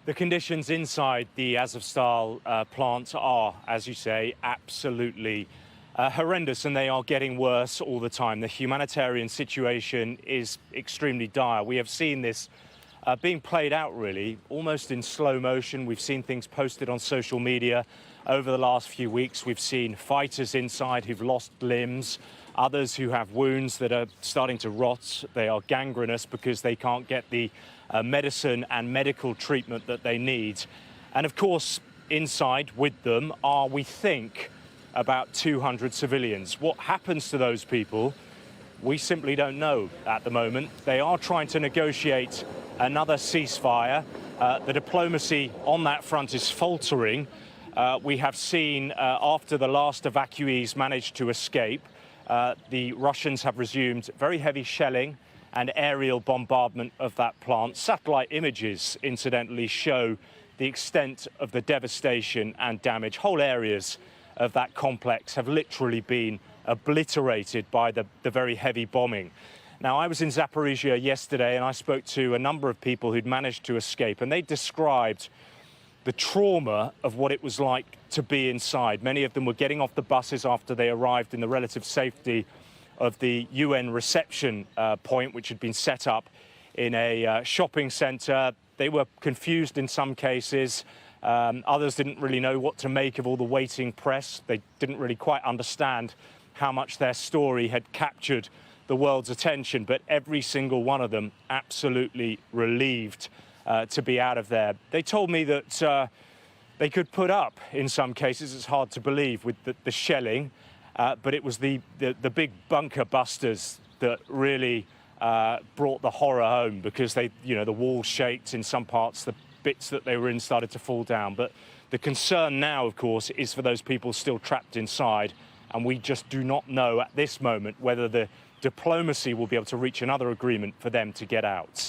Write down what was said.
The conditions inside the Azovstal plant are, as you say, absolutely horrendous, and they are getting worse all the time. The humanitarian situation is extremely dire. We have seen this being played out, really, almost in slow motion. We've seen things posted on social media over the last few weeks. We've seen fighters inside who've lost limbs, others who have wounds that are starting to rot. They are gangrenous because they can't get the medicine and medical treatment that they need. And of course, inside with them are, we think, about 200 civilians. What happens to those people, we simply don't know at the moment. They are trying to negotiate another ceasefire. The diplomacy on that front is faltering. We have seen, after the last evacuees managed to escape, the Russians have resumed very heavy shelling and aerial bombardment of that plant. Satellite images, incidentally, show the extent of the devastation and damage. Whole areas of that complex have literally been obliterated by the very heavy bombing. Now, I was in Zaporizhia yesterday and I spoke to a number of people who'd managed to escape, and they described the trauma of what it was like to be inside. Many of them were getting off the buses after they arrived in the relative safety of the UN reception point, which had been set up in a shopping centre. They were confused in some cases. Others didn't really know what to make of all the waiting press. They didn't really quite understand how much their story had captured the world's attention, but every single one of them absolutely relieved to be out of there. They told me that they could put up, in some cases, it's hard to believe, with the shelling, but it was the big bunker busters that really brought the horror home, because the walls shaked in some parts, the bits that they were in started to fall down. But the concern now, of course, is for those people still trapped inside, and we just do not know at this moment whether the diplomacy will be able to reach another agreement for them to get out.